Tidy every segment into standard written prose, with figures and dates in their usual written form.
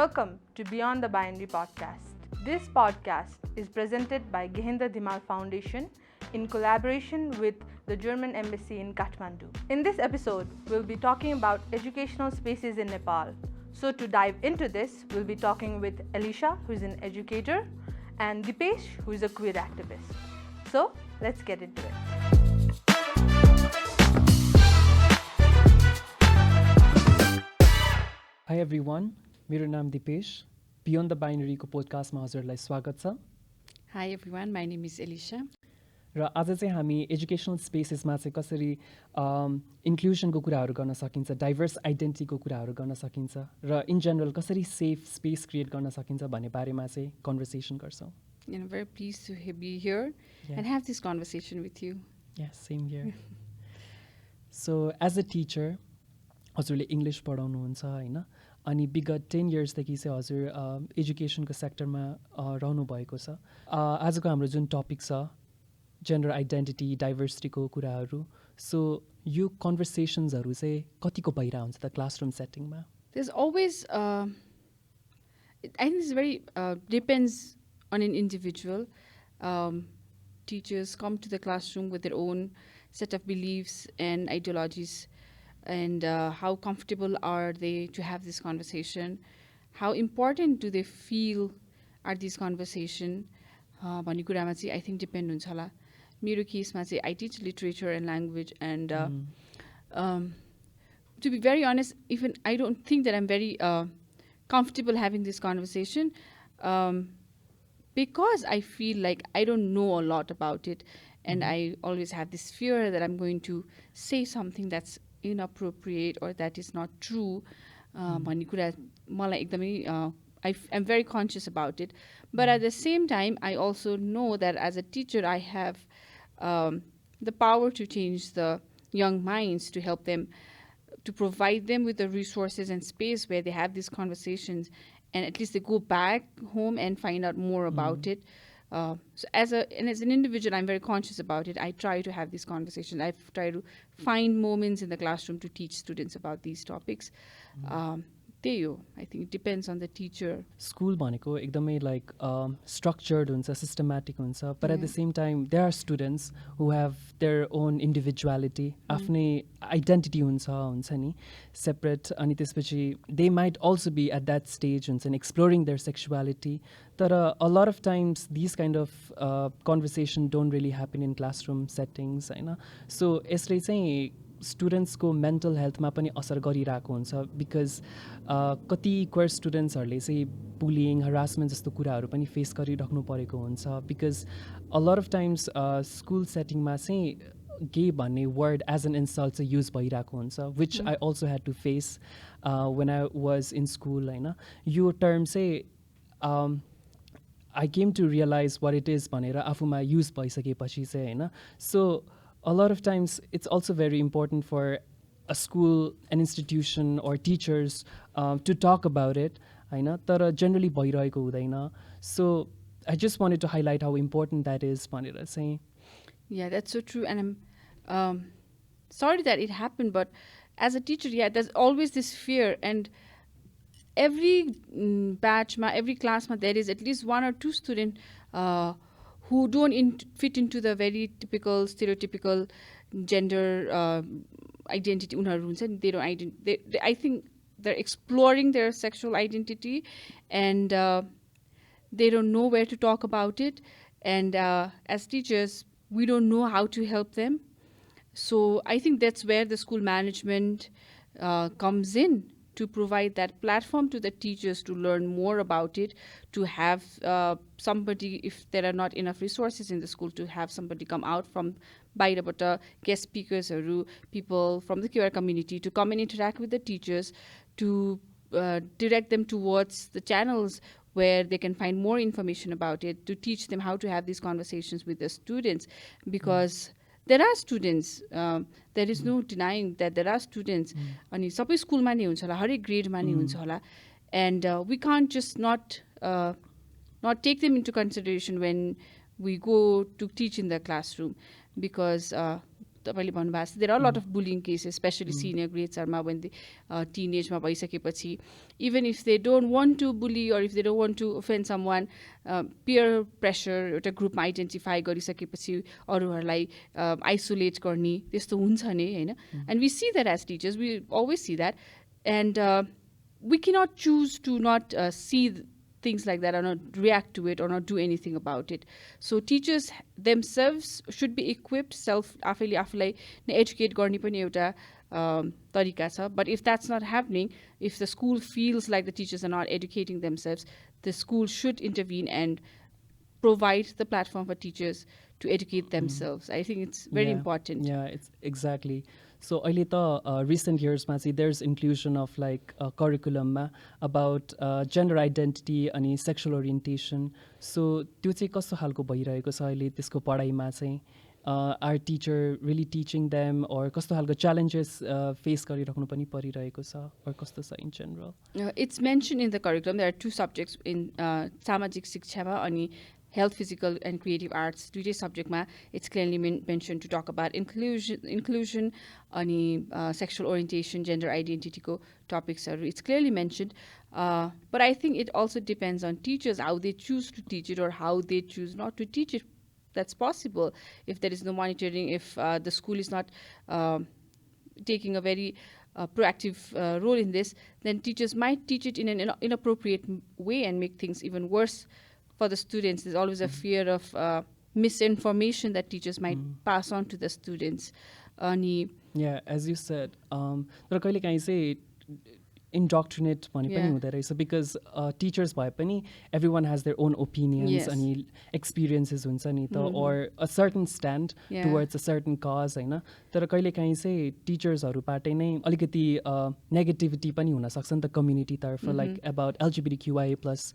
Welcome to Beyond the Binary Podcast. This podcast is presented by Gehendra Dhimal Foundation in collaboration with the German Embassy in Kathmandu. In this episode, we'll be talking about educational spaces in Nepal. So to dive into this, we'll be talking with Elisha, who is an educator, and Dipesh, who is a queer activist. So let's get into it. Hi everyone, मेरो नाम Dipesh beyond the बाइनरीको पोडकास्टमा हजुरलाई स्वागत छ. Hi everyone, my name is Elisha. र आज चाहिँ हामी educational स्पेसेसमा चाहिँ कसरी इन्क्लुजनको कुराहरू गर्न सकिन्छ, डाइभर्स आइडेन्टिटीको कुराहरू गर्न सकिन्छ र इन जनरल कसरी सेफ स्पेस क्रिएट गर्न सकिन्छ भन्ने बारेमा चाहिँ कन्भर्सेसन गर्छौँ. I'm very pleased to be here and have this conversation with you. Yeah, same here. So as a teacher, हजुरले इङ्ग्लिस पढाउनुहुन्छ होइन, अनि विगत 10 इयर्सदेखि चाहिँ हजुर एजुकेसनको सेक्टरमा रहनु भएको छ. आजको हाम्रो जुन टपिक छ जेन्डर आइडेन्टिटी डाइभर्सिटीको कुराहरू, सो यो कन्भर्सेसन्सहरू चाहिँ कतिको भइरहेको हुन्छ त classroom सेटिङमा? There's always, I think this very depends on an individual. Teachers come to the classroom with their own set of beliefs and ideologies, and how comfortable are they to have this conversation? How important do they feel are these conversation? भन्ने कुरामा चाहिँ I think depend हुन्छ होला. मेरो केसमा चाहिँ I teach literature and language, and to be very honest, even I don't think that I'm very comfortable having this conversation because I feel like I don't know a lot about it, and I always have this fear that I'm going to say something that's inappropriate or that is not true. भन्ने कुरा मलाई एकदमै I'm very conscious about it, but at the same time I also know that as a teacher I have the power to change the young minds, to help them, to provide them with the resources and space where they have these conversations, and at least they go back home and find out more about it. So as an individual, I'm very conscious about it. I try to have these conversations. I try to find moments in the classroom to teach students about these topics. I think it depends on the teacher. School भनेको एकदमै like structured हुन्छ, systematic हुन्छ, but at the same time there are students who have their own individuality, आफ्नै identity हुन्छ नि, separate, अनि त्यसपछि they might also be at that stage हुन्छ नि, exploring their sexuality. तर a lot of times these kind of conversation don't really happen in classroom settings Hahn. So यसले चाहिँ स्टुडेन्ट्सको मेन्टल हेल्थमा पनि असर गरिरहेको हुन्छ, बिकज कति क्वेयर स्टुडेन्ट्सहरूले चाहिँ बुलिङ हरासमेन्ट जस्तो कुराहरू पनि फेस गरिराख्नु परेको हुन्छ, because a lot of times school सेटिङमा चाहिँ गे भन्ने वर्ड एज एन इन्सल्ट चाहिँ युज भइरहेको हुन्छ, which I also had to face when I was in school होइन. यो टर्म चाहिँ I came to realise what it is भनेर आफूमा युज भइसकेपछि चाहिँ होइन. सो a lot of times it's also very important for a school, an institution or teachers to talk about it, तर generally भइरहेको हुँदैन. So I just wanted to highlight how important that is भनेर चाहिँ. Yeah, that's so true, and I'm sorry that it happened, but as a teacher, yeah, there's always this fear, and every batch, every class, there is at least one or two students who don't fit into the very typical, stereotypical gender identity. They don't I think they're exploring their sexual identity, and they don't know where to talk about it. And as teachers, we don't know how to help them. So I think that's where the school management comes in, to provide that platform to the teachers to learn more about it, to have somebody, if there are not enough resources in the school, to have somebody come out from bairabata, guest speakers, or people from the queer community to come and interact with the teachers, to direct them towards the channels where they can find more information about it, to teach them how to have these conversations with the students, because there are students, there is no denying that there are students, अनि सबै स्कुलमा नै हुन्छ होला, हरेक ग्रेडमा नै हुन्छ होला, and we can't just not take them into consideration when we go to teach in the classroom, because तपाईँले भन्नुभएको छ there are lot of bullying cases specially senior ग्रेड्सहरूमा when they टिनेजमा भइसकेपछि even if they don't want to bully or if they don't want to offend someone peer pressure एउटा ग्रुपमा identify गरिसकेपछि अरूहरूलाई आइसोलेट गर्ने त्यस्तो हुन्छ नि होइन and we see that as teachers we always see that and we cannot choose to not see things like that or not react to it or not do anything about it. So teachers themselves should be equipped आफूलाई educate गर्ने पनि एउटा तरिका छ. But if that's not happening, if the school feels like the teachers are not educating themselves, the school should intervene and provide the platform for teachers to educate themselves. I think it's very important. Yeah, it's exactly. So अहिले त recent yearsमा चाहिँ there's inclusion of like curriculumमा about gender identity अनि sexual orientation. So त्यो चाहिँ कस्तो खालको भइरहेको छ अहिले त्यसको पढाइमा चाहिँ are teacher really teaching them or कस्तो खालको challenges face गरिराख्नु पनि परिरहेको छ or कस्तो छ in general? It's mentioned in the curriculum. There are two subjects in सामाजिक शिक्षामा अनि health, physical and creative arts दुईटै सब्जेक्टमा it's clearly mentioned to talk about inclusion अनि sexual orientation, gender identity को topicsहरू it's clearly mentioned. But I think it also depends on teachers how they choose to teach it or how they choose not to teach it. That's possible if there is no monitoring, if the school is not taking a very proactive role in this, then teachers might teach it in an inappropriate way and make things even worse for the students. There's always a fear of misinformation that teachers might pass on to the students. Yeah, as you said, तर कहिले काहीँ चाहिँ indoctrinate भने पनि हुँदो रहेछ because teachers भए पनि everyone has their own opinions अनि experiences हुन्छ नि त or a certain stand towards a certain cause होइन. तर कहिले काहीँ चाहिँ टिचर्सहरूबाटै नै अलिकति नेगेटिभिटी पनि हुनसक्छ नि त कम्युनिटी तर्फ like about LGBTQIA+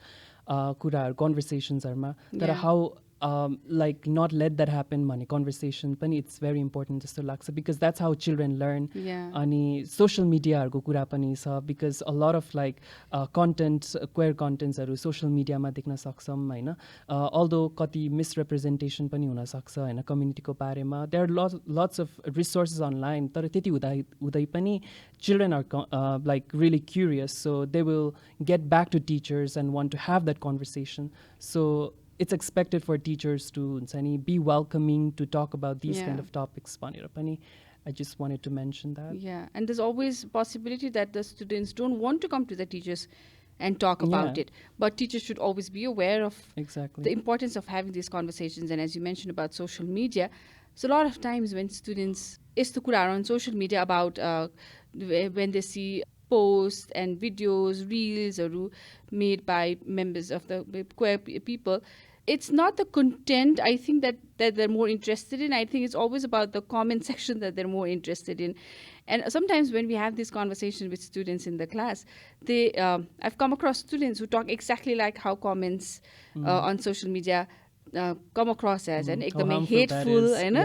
कुराहरू कन्भर्सेसन्सहरूमा. तर how like not let that happen भन्ने कन्भर्सेसन पनि it's very important जस्तो लाग्छ because that's how children learn. अनि social mediaहरूको कुरा पनि छ because a lot of like content queer contents social mediaमा देख्न सक्छौँ होइन. Although कति misrepresentation पनि हुनसक्छ होइन कम्युनिटीको बारेमा. There are lots of resources online तर त्यति हुँदै पनि children are like really curious, so they will get back to teachers and want to have that conversation. So it's expected for teachers to be welcoming to talk about these kind of topics. I just wanted to mention that. Yeah, and there's always a possibility that the students don't want to come to the teachers and talk about it. But teachers should always be aware of the importance of having these conversations. And as you mentioned about social media, so a lot of times when students are on social media about when they see posts and videos, reels made by members of the queer people, it's not the content I think that they're more interested in. I think it's always about the comment section that they're more interested in. And sometimes when we have this conversation with students in the class, they I've come across students who talk exactly like how comments on social media come across as and एकदमै hateful हैन,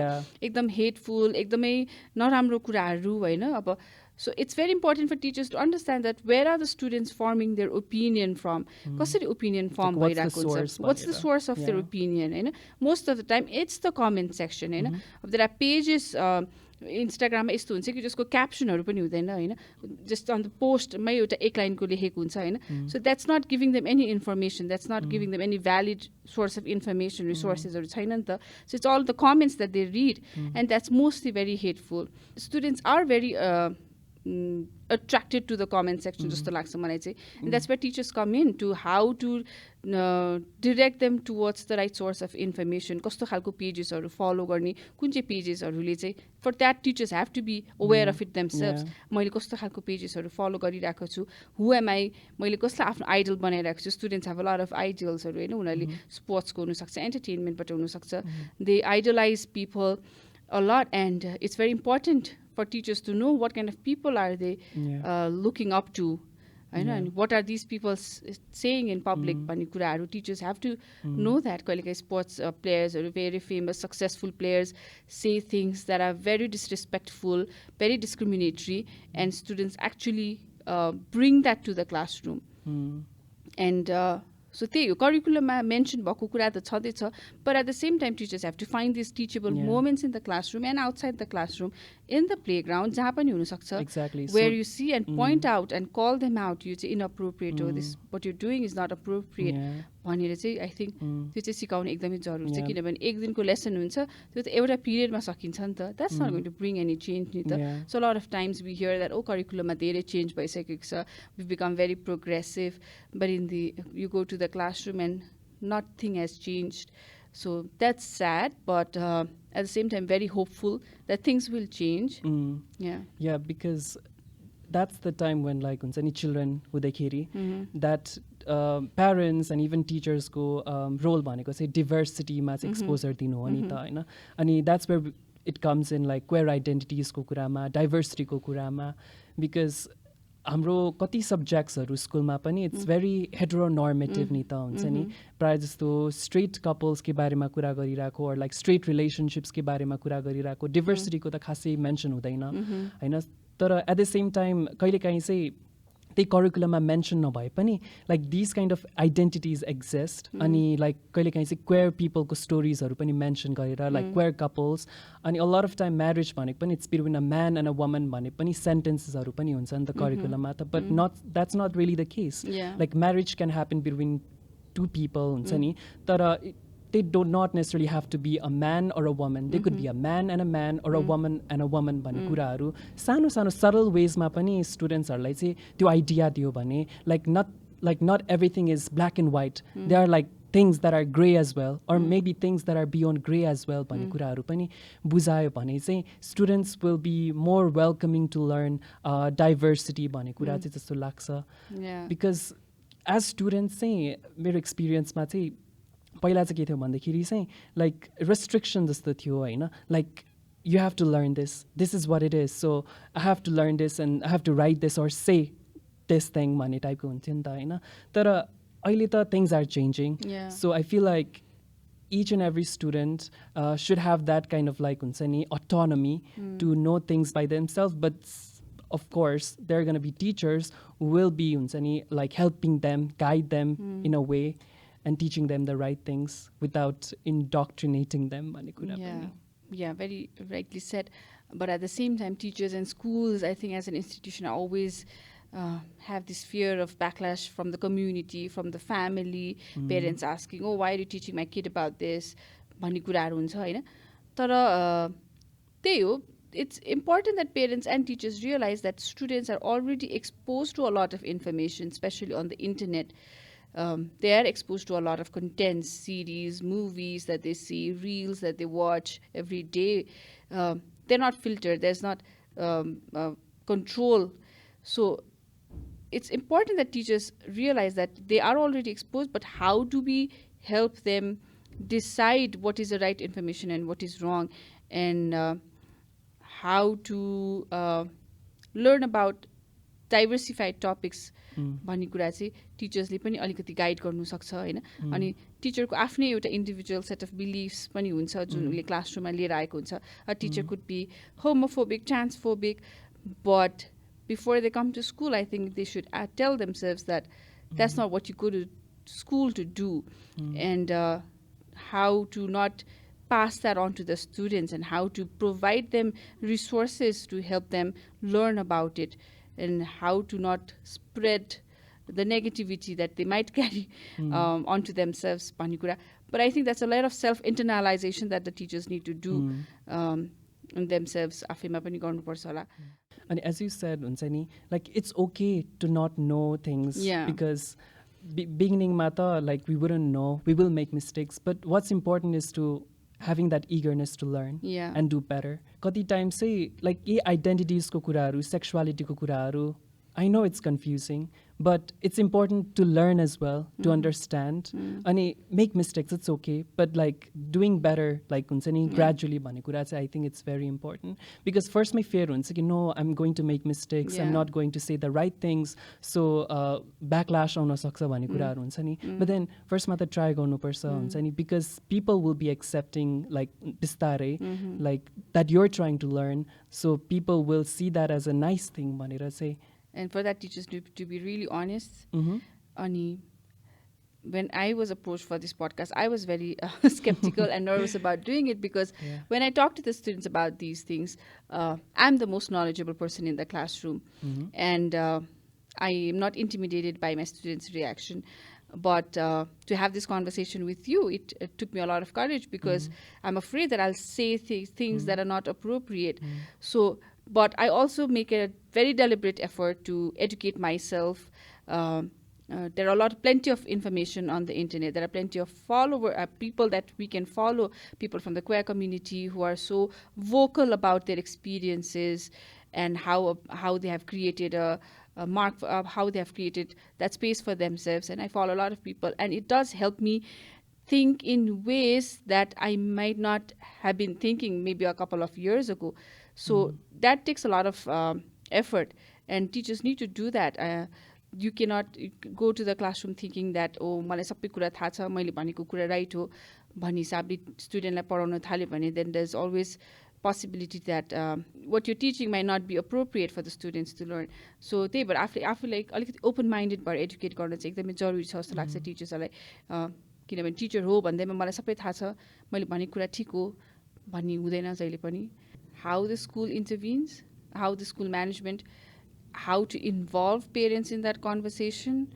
एकदम hateful, एकदमै नराम्रो कुराहरू हैन. अब so it's very important for teachers to understand that where are the students forming their opinion from? कसरी opinion form भइरहेको हुन्छ? What's the source of their opinion? Hahn, most of the time it's the comment section Hahn. There are pages इन्स्टाग्राममा यस्तो हुन्छ कि जसको क्याप्सनहरू पनि हुँदैन हैन, जस्ट अन द पोस्टमै एउटा एक लाइनको लेखेको हुन्छ हैन. So that's not giving them any information, that's not giving them any valid source of information, रिसोर्सेसहरू छैन नि त. So it's all the comments that they read and that's mostly very hateful. Students are very attracted to the comment section जस्तो लाग्छ मलाई चाहिँ. And that's where teachers come in to how to direct them towards the right source of information. कस्तो खालको पेजेसहरू फलो गर्ने, कुन चाहिँ पेजेसहरूले चाहिँ, for that teachers have to be aware of it themselves. मैले कस्तो खालको पेजेसहरू फलो गरिरहेको छु, who am I, मैले कसलाई आफ्नो आइडल बनाइरहेको छु. Students have a lot of idealsहरू हैन, उनीहरूले स्पोर्ट्सको हुनसक्छ, एन्टरटेनमेन्टबाट हुनसक्छ. They idolize people a lot and it's very important for teachers to know what kind of people are they looking up to, and what are these people saying in public. Teachers have to know that. Sports players or very famous successful players say things that are very disrespectful, very discriminatory, and students actually bring that to the classroom. And So त्यही हो करिकुलममा mention भएको कुरा त छँदैछ but at the same time teachers have to find these teachable moments in the classroom and outside the classroom in the playground जहाँ पनि हुनसक्छ Exactly. where So- you see and point out and call them out यो चाहिँ inappropriate हो this what you're doing is not appropriate Yeah. भनेर चाहिँ I think त्यो चाहिँ सिकाउनु एकदमै जरुरी छ Yeah. किनभने एक दिनको लेसन हुन्छ त्यो त एउटा पिरियडमा सकिन्छ नि त that's not going to bring any change नि त Yeah. so a lot of times we hear that करिकुलममा धेरै चेन्ज भइसकेको छ we've become very progressive but in the you go to the classroom and nothing has changed so that's sad but at the same time very hopeful that things will change yeah Yeah, because that's the time when like हुन्छ नि children हुँदाखेरि that parents and even teachers को role भनेको चाहिँ diversity मा चाहिँ exposure दिनु हो नि त हैन अनि that's where it comes in like queer identities को कुरामा diversity को कुरामा because हाम्रो कति सब्जेक्ट्सहरू स्कुलमा पनि इट्स भेरी हेटेरोनर्मेटिभ नि त हुन्छ नि प्रायः जस्तो स्ट्रेट कपल्सकै बारेमा कुरा गरिरहेको अर लाइक स्ट्रेट रिलेसनसिप्सकै बारेमा कुरा गरिरहेको डिभर्सिटीको त खासै मेन्सन हुँदैन होइन तर एट द सेम टाइम कहिलेकाहीँ चाहिँ त्यही करिकुलममा मेन्सन नभए पनि like this kind of identities exist अनि लाइक कहिलेकाहीँ चाहिँ क्वेयर पिपलको स्टोरिजहरू पनि मेन्सन गरेर लाइक क्वेयर कपल्स अनि अ लट अफ टाइम म्यारेज भनेको पनि इट्स बिट्विन अ म्यान एन्ड अ वुमन भने पनि सेन्टेन्सेसहरू पनि हुन्छ नि त करिकुलममा त but not that's not really the case Yeah. Like marriage can happen between two people हुन्छ नि तर they do not necessarily have to be a man or a woman. They could be a man and a man or a woman and a woman भन्ने कुराहरू सानो सानो सरल वेजमा पनि स्टुडेन्ट्सहरूलाई चाहिँ त्यो आइडिया दियो भने like not everything is black and white. There are like things that are gray as well or maybe things that are beyond gray as well भन्ने कुराहरू पनि बुझायो भने चाहिँ students will be more welcoming to learn diversity भन्ने कुरा चाहिँ जस्तो लाग्छ yeah because as students चाहिँ मेरो एक्सपिरियन्समा चाहिँ पहिला चाहिँ के थियो भन्दाखेरि चाहिँ लाइक रेस्ट्रिक्सन जस्तो थियो होइन like you have to learn this is what it is so I have to learn this and I have to write this or say this thing भन्ने टाइपको हुन्थ्यो नि त होइन तर अहिले त things are changing Yeah. So I feel like each and every student should have that kind of like हुन्छ नि autonomy to know things by themselves but of course there are going to be teachers who will be हुन्छ नि like helping them guide them in a way and teaching them the right things without indoctrinating them भन्ने कुरा पनि yeah very rightly said but at the same time teachers and schools I think as an institution always have this fear of backlash from the community from the family parents asking oh why are you teaching my kid about this भन्ने कुराहरू हुन्छ होइन तर त्यही हो it's important that parents and teachers realize that students are already exposed to a lot of information especially on the internet they are exposed to a lot of content series movies that they see reels that they watch every day they're not filtered there's not control so it's important that teachers realize that they are already exposed but how do we help them decide what is the right information and what is wrong and how to learn about diversified topics भन्ने कुरा चाहिँ टिचर्सले पनि अलिकति guide गर्नु सक्छ होइन अनि टिचरको आफ्नै एउटा इन्डिभिजुअल सेट अफ बिलिफ्स पनि हुन्छ जुन उसले क्लासरुममा लिएर आएको हुन्छ a teacher could be homophobic transphobic but before they come to school I think they should tell themselves that that's not what you go to school to do and how to not pass that on to the students and how to provide them resources to help them learn about it and how to not spread the negativity that they might carry onto themselves भन्ने कुरा but I think that's a lot of self-internalization that the teachers need to do themselves आफैमा पनि गर्नुपर्छ होला अनि as you said हुन्छ नि like it's okay to not know things Yeah. because beginning मा त like we wouldn't know we will make mistakes but what's important is to having that eagerness to learn Yeah. and do better कति time चाहिँ like यही आइडेन्टिटिजको कुराहरू सेक्सुअलिटीको कुराहरू I know it's confusing but it's important to learn as well to understand अनि make mistakes it's okay but like doing better like हुन्छ नि gradually भन्ने कुरा चाहिँ I think it's very important because first my fear हुन्छ कि no I'm going to make mistakes I'm Yeah. not going to say the right things so backlash आउन सक्छ भन्ने कुराहरू हुन्छ नि but then first मा त try गर्नुपर्छ हुन्छ नि because people will be accepting like बिस्तारै like that you're trying to learn so people will see that as a nice thing भनेर चाहिँ and for that teachers to be really honest अनि when I was approached for this podcast, I was very skeptical and nervous about doing it because when I talk to the students about these things, I'm the most knowledgeable person in the classroom. And I am not intimidated by my students' reaction. But to have this conversation with you, it took me a lot of courage because I'm afraid that I'll say things that are not appropriate. So, but I also make a very deliberate effort to educate myself. There are plenty of information on the internet. There are plenty of people that we can follow, people from the queer community who are so vocal about their experiences and how they have created a mark, how they have created that space for themselves. And I follow a lot of people, and it does help me think in ways that I might not have been thinking maybe a couple of years ago. So that takes a lot of effort, and teachers need to do that. You cannot go to the classroom thinking that मलाई सबै कुरा थाहा छ, मैले भनेको कुरा right हो भन्ने हिसाबले स्टुडेन्टलाई पढाउन थाल्यो भने then there's always possibility that what you're teaching might not be appropriate for the students to learn. So त्यही भएर आफूलाई लाइक अलिकति ओपन माइन्डेड भएर एडुकेट गर्न चाहिँ एकदमै जरुरी छ जस्तो लाग्छ टिचर्सहरूलाई, किनभने टिचर हो भन्दैमा मलाई सबै थाहा छ, मैले भनेको कुरा ठिक हो भन्ने हुँदैन जहिले पनि. How the school intervenes, how the school management, how to involve parents in that conversation,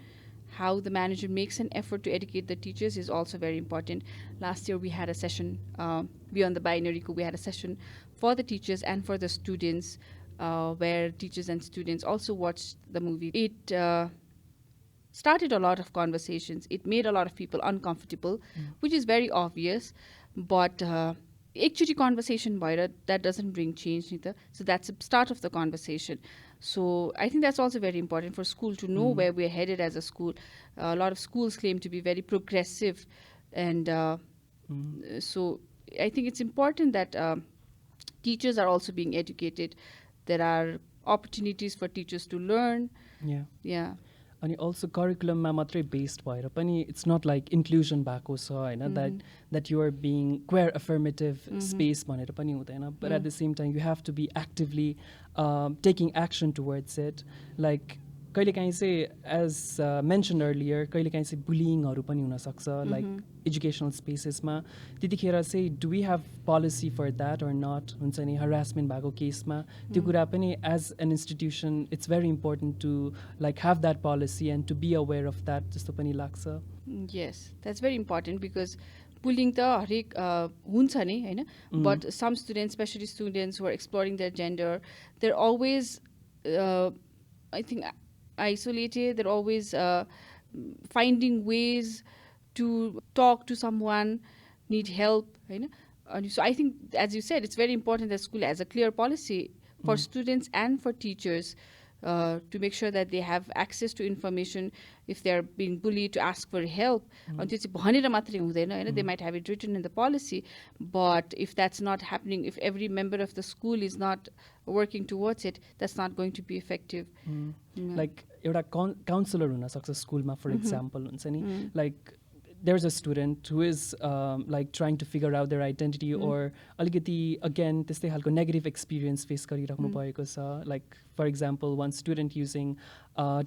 how the manager makes an effort to educate the teachers is also very important. Last year we had a session, Beyond the Binary, we had a session for the teachers and for the students where teachers and students also watched the movie. It started a lot of conversations. It made a lot of people uncomfortable, which is very obvious, but actually conversation bhaera that doesn't bring change neither. So that's the start of the conversation. So I think that's also very important for school to know where we're headed as a school. A lot of schools claim to be very progressive, and so I think it's important that teachers are also being educated. There are opportunities for teachers to learn. Yeah. अनि also करिकुलममा मात्रै based भएर पनि it's not like inclusion भएको छ होइन, that you're being queer affirmative space भनेर पनि हुँदैन, but at the same time you have to be actively taking action towards it. Like कहिलेकाहीँ चाहिँ एज मेन्सन अर्लियर कहिलेकाहीँ चाहिँ बुलिङहरू पनि हुनसक्छ लाइक एजुकेसनल स्पेसेसमा. त्यतिखेर चाहिँ do we have policy for that or not हुन्छ नि, हरासमेन्ट भएको केसमा त्यो कुरा पनि as an institution it's very important to like have that policy and to be aware of that जस्तो पनि लाग्छ. Yes, that's very important because bullying त हरेक हुन्छ नै होइन, but some students specially students who are exploring their gender they're always I think isolated. They're always finding ways to talk to someone, need help, you know? So I think, as you said, it's very important that school has a clear policy for students and for teachers to make sure that they have access to information if they're being bullied, to ask for help. They might have it written in the policy, but if that's not happening, if every member of the school is not working towards it, that's not going to be effective. Like एउटा counsellor हुनसक्छ स्कुलमा for example हुन्छ नि, like there's a student who is like trying to figure out their identity or aligati again त्यस्तै खालको negative experience face गरिराख्नु भएको छ, like for example one student using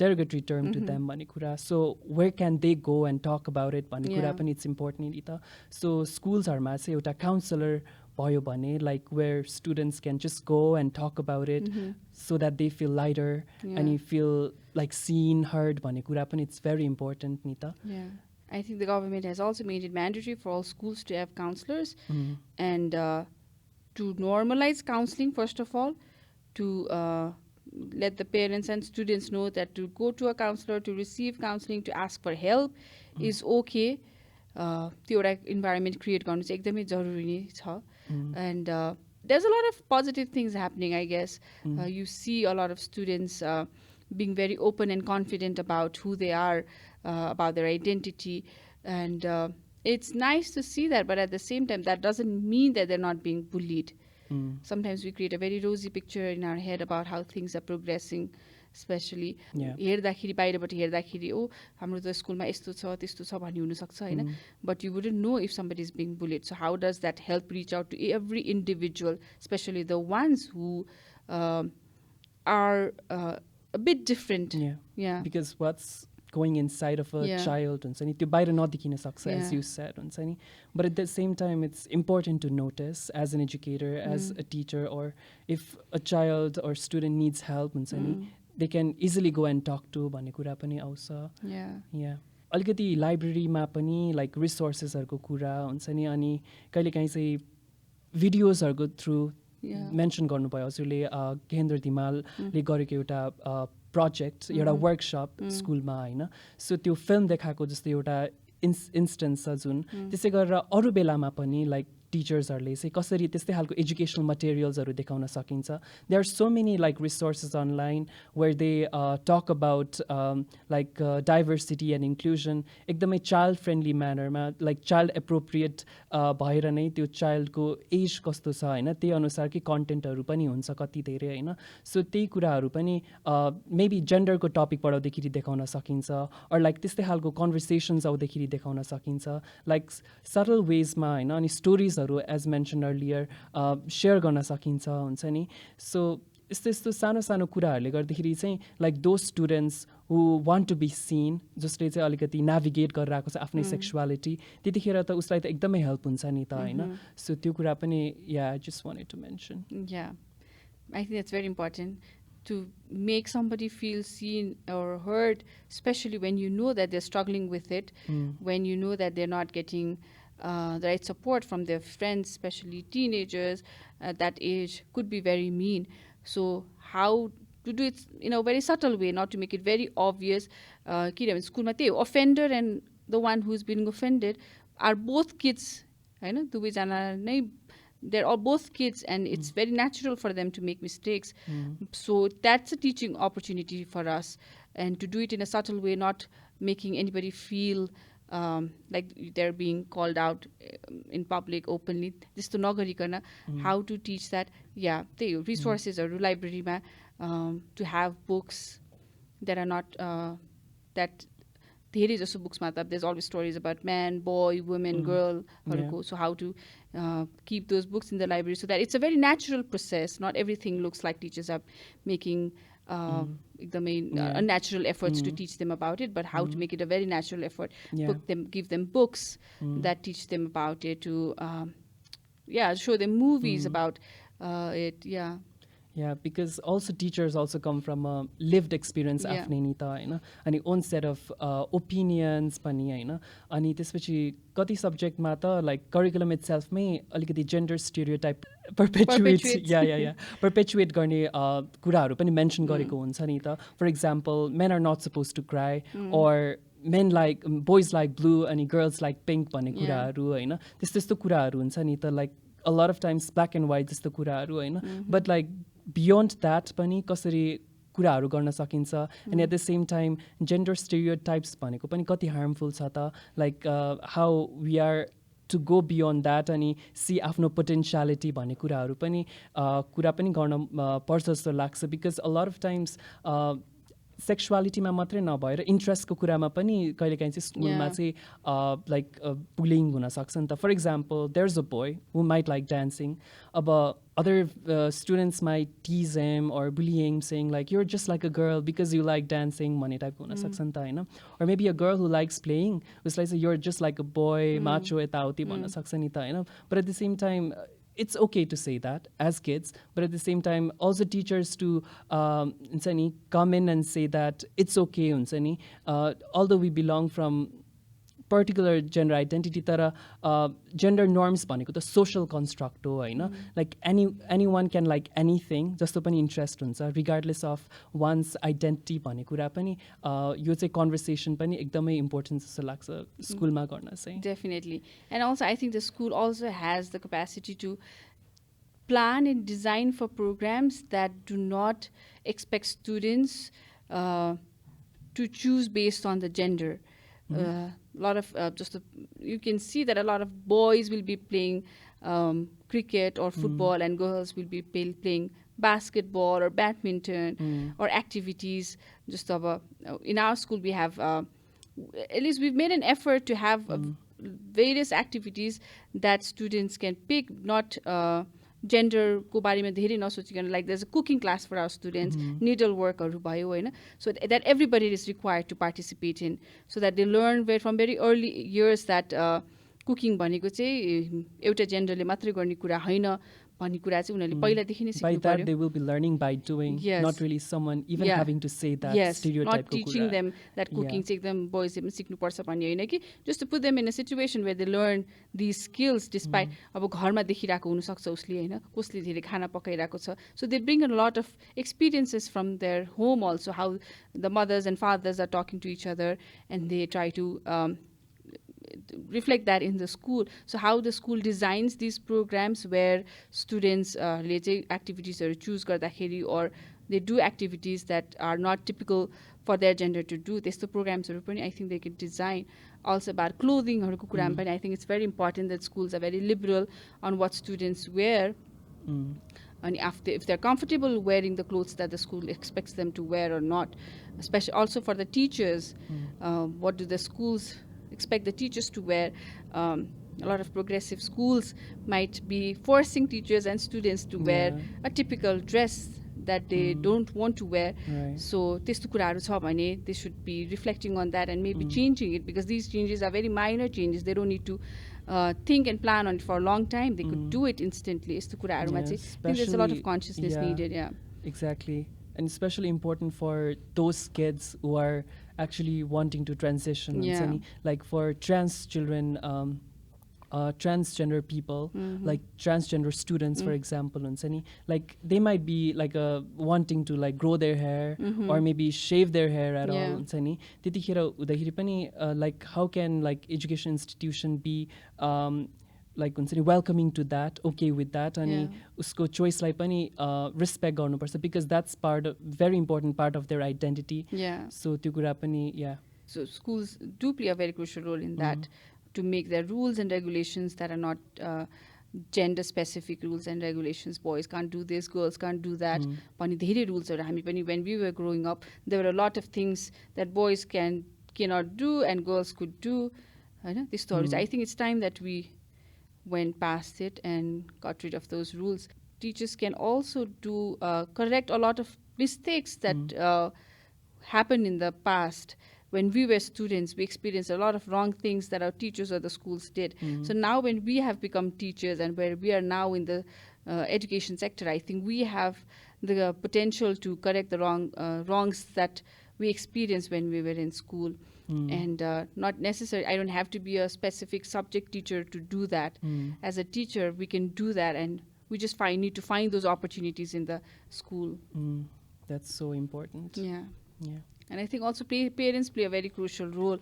derogatory term to them भन्ने कुरा. So where can they go and talk about it भन्ने कुरा पनि it's important नि त. So schools-हरुमा चाहिँ एउटा counselor भयो भने like where students can just go and talk about it so that they feel lighter and you feel like seen, heard भन्ने कुरा पनि it's very important नि त. Yeah. I think the government has also made it mandatory for all schools to have counselors and to normalize counseling, first of all, to let the parents and students know that to go to a counselor, to receive counseling, to ask for help is okay. त्यो एउटा environment create गर्नु चाहिँ एकदमै जरुरी नै छ. And there's a lot of positive things happening, I guess. You see a lot of students being very open and confident about who they are, about their identity, and it's nice to see that, but at the same time that doesn't mean that they're not being bullied. Sometimes we create a very rosy picture in our head about how things are progressing, especially हेर्दाखेरि बाहिरबाट हेर्दाखेरि ओ हाम्रो त स्कुलमा यस्तो छ त्यस्तो छ भन्ने हुनसक्छ होइन, but you wouldn't know if somebody is being bullied. So how does that help reach out to every individual, especially the ones who are a bit different? Because what's going inside of a child हुन्छ नि त्यो बाहिर नदेखिन सक्छ as you said हुन्छ नि but at the same time it's important to notice as an educator as a teacher or if a child or student needs help हुन्छ नि they can easily go and talk to भन्ने कुरा पनि आउँछ अलिकति लाइब्रेरीमा पनि लाइक रिसोर्सेसहरूको कुरा हुन्छ नि अनि कहिलेकाहीँ चाहिँ भिडियोजहरूको थ्रु मेन्सन गर्नुभयो हजुरले गेहेन्द्र धिमालले गरेको एउटा प्रोजेक्ट एउटा वर्कसप स्कुलमा होइन सो त्यो फिल्म देखाएको जस्तो एउटा इन्स्टेन्स छ जुन त्यसै गरेर अरू बेलामा पनि लाइक टिचर्सहरूले चाहिँ कसरी त्यस्तै खालको एजुकेसनल मटेरियल्सहरू देखाउन सकिन्छ there are so many like resources online where they talk about like diversity and inclusion एकदमै चाइल्ड फ्रेन्डली म्यानरमा लाइक चाइल्ड एप्रोप्रिएट भएर नै त्यो चाइल्डको एज कस्तो छ होइन त्यही अनुसारकै कन्टेन्टहरू पनि हुन्छ कति धेरै होइन सो त्यही कुराहरू पनि मेबी जेन्डरको टपिक पढाउँदाखेरि देखाउन सकिन्छ अर लाइक त्यस्तै खालको कन्भर्सेसन्स आउँदाखेरि देखाउन सकिन्छ लाइक सरल वेजमा होइन अनि स्टोरिजहरू एज मेन्सन अर्लियर सेयर गर्न सकिन्छ हुन्छ नि सो यस्तो यस्तो सानो सानो कुराहरूले गर्दाखेरि चाहिँ like though students who want to be seen जसले चाहिँ अलिकति नेभिगेट गरेर आएको छ आफ्नै सेक्सुअलिटी त्यतिखेर त उसलाई त एकदमै हेल्प हुन्छ नि त होइन सो त्यो कुरा पनि I just wanted to mention I think that's very important to make somebody feel seen or heard, especially when you know that they're struggling with it, when you know that they're not getting the right support from their friends, especially teenagers at that age, could be very mean. So how to do it in a very subtle way, not to make it very obvious. School ma offender and the one who's being offended are both kids. I know they're all both kids, and it's very natural for them to make mistakes. So that's a teaching opportunity for us, and to do it in a subtle way, not making anybody feel like they're being called out in public openly. Just to nagarikana, how to teach that. The resources or library ma to have books that are not that. धेरै जस्तो बुक्समा त there's always stories about man, boy, woman, girl. So how to keep those books in the library so that it's a very natural process. Not everything looks like teachers are making the main unnatural efforts to teach them about it, but how to make it a very natural effort. Give them books that teach them about it, to show them movies about it. Yeah, because also teachers also come from a lived experience आफ्नै नि त होइन अनि own set of opinions पनि होइन अनि त्यसपछि कति सब्जेक्टमा त लाइक करिकुलम इटसेल्फमै अलिकति जेन्डर स्टेरियोटाइप पर्पेचुएट गर्ने कुराहरू पनि मेन्सन गरेको हुन्छ नि त for example men are not supposed to cry or men like boys like blue and girls like pink भन्ने कुराहरू होइन त्यस्तो कुराहरू हुन्छ नि त like a lot of times black and white जस्तो कुराहरू होइन but like beyond that पनि कसरी कुराहरू गर्न सकिन्छ and at the same time gender stereotypes भनेको पनि कति harmful छ त like how we are to go beyond that अनि see आफ्नो potentiality भन्ने कुराहरू पनि कुरा पनि गर्न पर्छ जस्तो लाग्छ because a lot of times सेक्सुअलिटीमा मात्रै नभएर इन्ट्रेस्टको कुरामा पनि कहिलेकाहीँ चाहिँ स्कुलमा चाहिँ लाइक बुलिङ हुनसक्छ नि त for example there is a boy who might like dancing अब other students might tease him or bully him saying like you're just like a girl because you like dancing भन्ने टाइपको हुनसक्छ नि त होइन or maybe a girl who likes playing उसलाई चाहिँ you're just like a boy macho यताउति भन्न सक्छ नि त होइन but at the same time it's okay to say that as kids, but at the same time, also teachers to come in and say that it's okay, although we belong from particular gender identity, tara gender norms bhaneko ta social construct ho haina like anyone can like anything jasto pani interest huncha regardless of one's identity bhanne kura pani yo chai conversation pani ekdamai important jasto लाग्छ school ma garna चाहिँ definitely. And also I think the school also has the capacity to plan and design for programs that do not expect students to choose based on the gender. A lot of you can see that a lot of boys will be playing cricket or football and girls will be playing basketball or badminton or activities. Just in our school we have at least we've made an effort to have various activities that students can pick, not जेन्डरको बारेमा धेरै नसोचिकन like there is a cooking class for our students needle वर्कहरू भयो होइन so that everybody is required to participate in so that they learn from very early years that cooking भनेको चाहिँ एउटा जेन्डरले मात्रै गर्ने कुरा होइन भन्ने कुरा चाहिँ उनीहरूले पहिलादेखि नै सिक्नु पर्यो. By that they will be learning by doing, not really someone even having to say that stereotype. Not teaching them that cooking चाहिँ एकदम boysले पनि सिक्नुपर्छ भन्ने होइन कि just to put them in a situation where they learn these skills despite अब घरमा देखिरहेको हुनसक्छ उसले होइन कसले धेरै खाना पकाइरहेको छ so they bring a lot of experiences from their home also how the mothers and fathers are talking to each other and they try to reflect that in the school. So how the school designs these programs where students activities are choose gardakheri or they do activities that are not typical for their gender to do. This the programs are I think they can design. Also about clothing or but I think it's very important that schools are very liberal on what students wear. And if they're comfortable wearing the clothes that the school expects them to wear or not, especially also for the teachers, what do the schools expect the teachers to wear? A lot of progressive schools might be forcing teachers and students to wear a typical dress that they don't want to wear. So testo kuraharu cha bhane they should be reflecting on that and maybe changing it because these changes are very minor changes. They don't need to think and plan on it for a long time. They could do it instantly. Yesto kuraharu ma chai I think there's a lot of consciousness needed. Exactly. And especially important for those kids who are actually wanting to transition. Like for trans children, transgender people, like transgender students, for example, like they might be like wanting to like grow their hair or maybe shave their hair at all. Like how can like education institution be like welcoming to that, okay with that, and usko choice lai pani respect garnu parcha because that's very important part of their identity. So tyo kura pani so schools do play a very crucial role in that to make their rules and regulations that are not gender specific rules and regulations. Boys can't do this, girls can't do that. Pani धेरै rules haru हामी पनि when we were growing up there were a lot of things that boys cannot do and girls could do. These stories I think it's time that we went past it and got rid of those rules. Teachers can also do correct a lot of mistakes that happened in the past. When we were students, we experienced a lot of wrong things that our teachers or the schools did. So now when we have become teachers and where we are now in the education sector, I think we have the potential to correct the wrongs that we experienced when we were in school. And not necessarily, I don't have to be a specific subject teacher to do that. As a teacher, we can do that and we just need to find those opportunities in the school. That's so important. Yeah. And I think also parents play a very crucial role.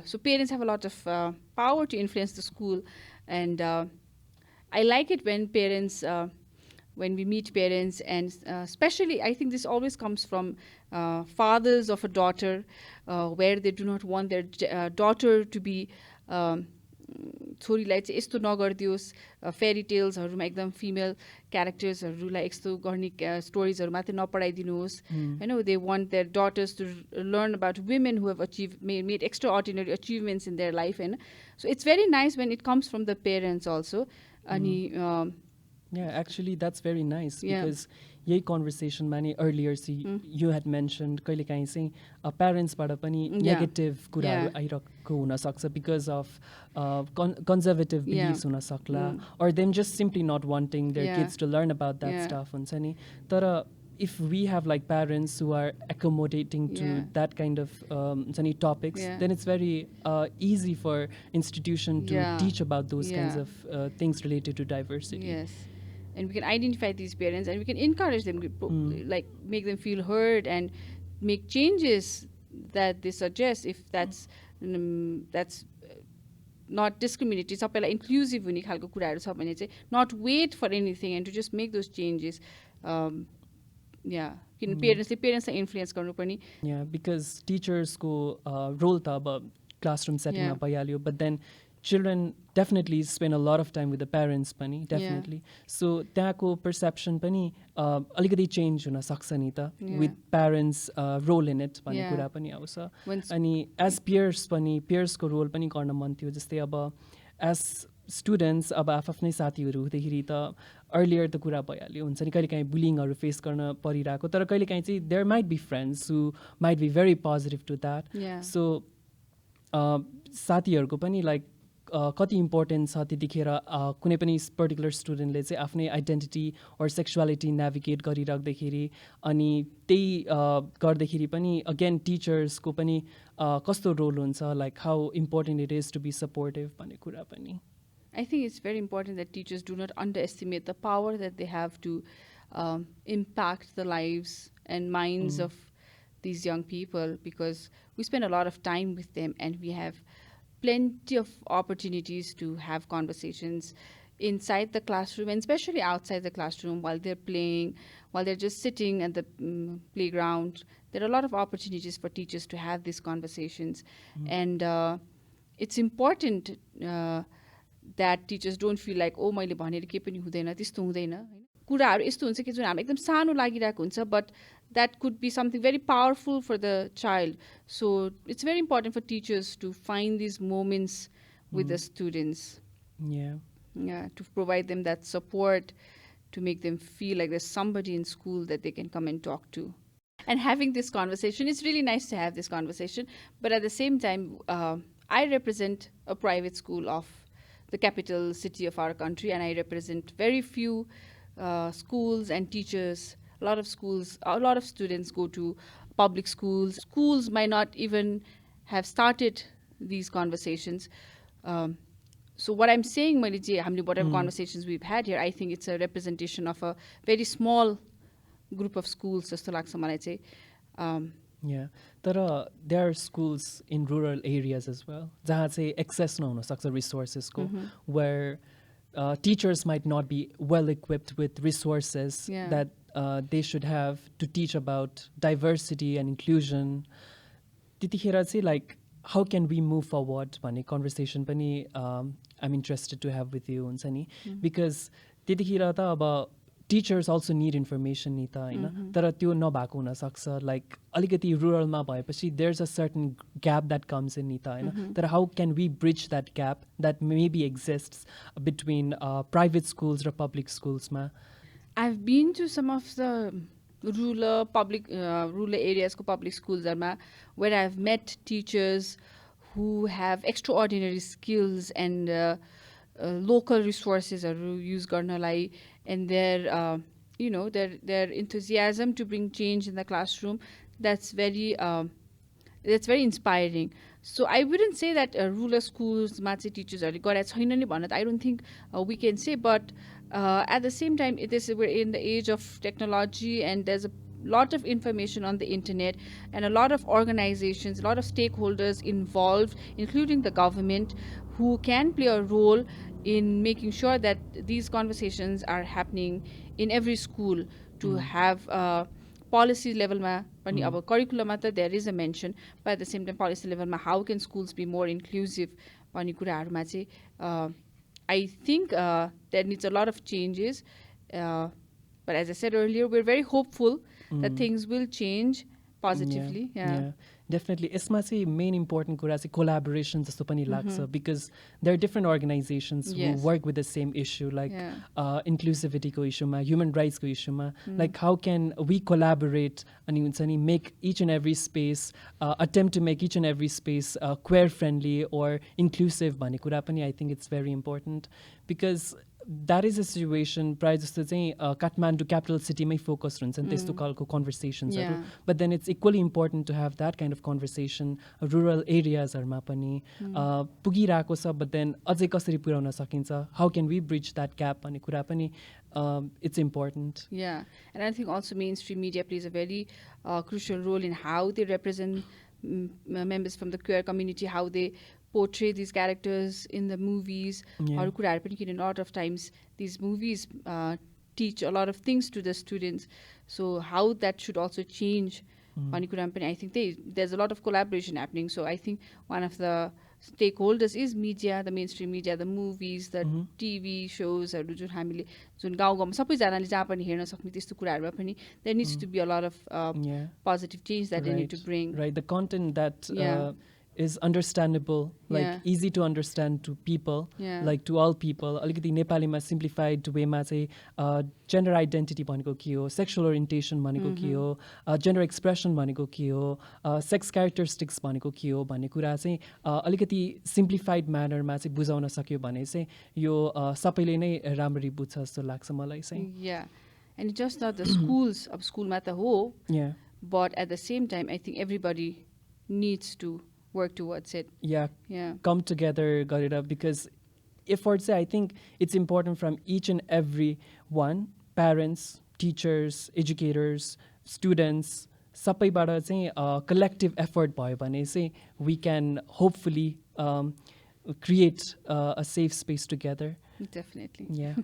So parents have a lot of power to influence the school. And I like it when parents, when we meet parents, and especially I think this always comes from fathers of a daughter where they do not want their daughter to be छोरीलाई चाहिँ यस्तो नगरिदियोस् फेरी टेल्सहरूमा एकदम female क्यारेक्टर्सहरूलाई यस्तो गर्ने स्टोरिजहरू मात्रै नपढाइदिनुहोस् होइन they want their daughters to learn about women who have made extraordinary achievements in their life होइन so it's very nice when it comes from the parents also अनि actually that's very nice because यही कन्भर्सेसनमा नि earlier you had mentioned कहिले काहीँ चाहिँ प्यारेन्ट्सबाट पनि negative कुराहरू आइरहेको हुनसक्छ बिकज अफ कन्जर्भेटिभ बिलिभ्स हुन सक्ला or them just simply not wanting their kids to learn about that stuff हुन्छ नि तर if we have like parents who are accommodating to that kind of topics then it's very easy for institution to teach about those kinds of things related to diversity. And we can identify these parents and we can encourage them, like make them feel heard and make changes that they suggest if that's not discriminatory. सबैलाई inclusive हुने खालको कुराहरू छ भने चाहिँ not wait for anything and to just make those changes. किन पेरेन्ट्सलाई influence गर्नुपर्ने. Because teachers को role त अब classroom setting मा भइहाल्यो but then children definitely spend a lot of time with the parents pani definitely so त्यहाँको perception पनि अलिकति change हुन सक्छ नि त with parents role in it भन्ने कुरा पनि आउँछ अनि as peers पनि peers को role पनि गर्न मन थियो जस्तै अब as students अब आफ्नै साथीहरू हुँदाखेरि त अर्लियर त कुरा भइहाल्यो हुन्छ नि कहिलेकाहीँ बुलिङहरू फेस गर्न परिरहेको तर कहिलेकाहीँ चाहिँ there might be friends who might be very positive to that so साथीहरूको पनि लाइक कति इम्पोर्टेन्ट छ त्यतिखेर कुनै पनि पर्टिकुलर स्टुडेन्टले चाहिँ आफ्नै आइडेन्टिटी अर सेक्सुअलिटी नेभिगेट गरिराख्दाखेरि अनि त्यही गर्दाखेरि पनि अगेन टिचर्सको पनि कस्तो रोल हुन्छ like how important it is to be supportive भन्ने कुरा पनि I think it's very important that teachers do not underestimate the power that they have to impact the lives and minds of these young people, because we spend a lot of time with them and we have plenty of opportunities to have conversations inside the classroom and especially outside the classroom while they're playing, while they're just sitting at the playground. There are a lot of opportunities for teachers to have these conversations. And it's important that teachers don't feel like, oh, मैले भनेर के पनि हुँदैन त्यस्तो हुँदैन कुराहरू यस्तो हुन्छ कि जुन हामी एकदम सानो लागिरहेको हुन्छ but that could be something very powerful for the child. So it's very important for teachers to find these moments with the students. Yeah, to provide them that support, to make them feel like there's somebody in school that they can come and talk to. And having this conversation, it's really nice to have this conversation, but at the same time, I represent a private school of the capital city of our country, and I represent very few schools and teachers. A lot of schools, a lot of students go to public schools. Schools might not even have started these conversations. So what I'm saying, whatever conversations we've had here, I think it's a representation of a very small group of schools. Yeah, there are schools in rural areas as well. जहाँ चाहिँ access नहुन सक्छ resources को, where teachers might not be well equipped with resources that they should have to teach about diversity and inclusion. त्यतिखेर चाहिँ like how can we move forward भन्ने conversation पनि I'm interested to have with you हुन्छ नि because त्यतिखेर त अब teachers also need information नि त हैन तर त्यो नभएको हुन सक्छ like अलिकति रुरलमा भएपछि there's a certain gap that comes in नि त हैन तर how can we bridge that gap that maybe exists between private schools raw public schools मा I've been to some of the rural areas ko public schools where I've met teachers who have extraordinary skills and local resources use garnalai and their their enthusiasm to bring change in the classroom that's very inspiring. So I wouldn't say that rural schools matse teachers are I don't think we can say, but at the same time we're in the age of technology and there's a lot of information on the internet and a lot of organizations, a lot of stakeholders involved, including the government, who can play a role in making sure that these conversations are happening in every school to have policy level ma pani aba curriculum ma there is a mention, but at the same time policy level ma how can schools be more inclusive pani kuraharu ma chai I think there needs a lot of changes, but as I said earlier, we're very hopeful that things will change positively. Yeah. Definitely. यसमा चाहिँ main important कुरा चाहिँ collaboration जस्तो पनि लाग्छ because there are different organizations who work with the same issue like inclusivity को issue मा, human rights को issue मा, like how can we collaborate अनि हुन्छ नि make each and every space attempt to make each and every space queer friendly or inclusive भन्ने कुरा पनि I think it's very important because that is a situation प्रायः जस्तो चाहिँ Kathmandu capital city मै focus हुन्छ नि त्यस्तो खालको conversations but then it's equally important to have that kind of conversation rural areas हरुमा पनि पुगिरहेको छ but then अझै कसरी पुर्याउन सकिन्छ how can we bridge that gap भन्ने कुरा पनि it's important. Yeah, and I think also mainstream media plays a very crucial role in how they represent members from the queer community, how they portray these characters in the movies. A lot of times these movies teach a lot of things to the students, so how that should also change. I think there's a lot of collaboration happening, so I think one of the stakeholders is media, the mainstream media, the movies, the TV shows, there needs to be a lot of positive change that they need to bring. Right, the content that is understandable, like easy to understand to people, like to all people. अलिकति नेपालीमा simplified वेमा चाहिँ gender identity भनेको के हो, sexual orientation भनेको के हो, gender expression भनेको के हो, sex characteristics भनेको के हो भन्ने कुरा चाहिँ अलिकति simplified mannerमा चाहिँ बुझाउन सक्यो भने चाहिँ यो सबैले नै राम्ररी बुझ्छ जस्तो लाग्छ मलाई चाहिँ. Yeah, and just not the schools of school matter ho. Yeah. But at the same time, I think everybody needs to work towards it. Yeah. Come together, got it up, because efforts, I think it's important from each and every one, parents, teachers, educators, students, सबैबाट चाहिँ collective effort भयो भने चाहिँ we can hopefully create a safe space together. Definitely. Yeah.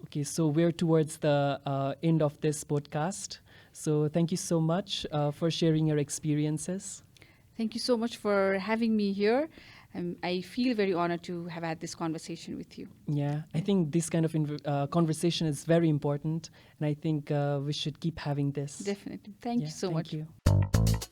Okay, so we're towards the end of this podcast. So thank you so much for sharing your experiences. Thank you so much for having me here. I feel very honored to have had this conversation with you. Yeah, I think this kind of conversation is very important, and I think we should keep having this. Definitely. Thank you so much. Thank you.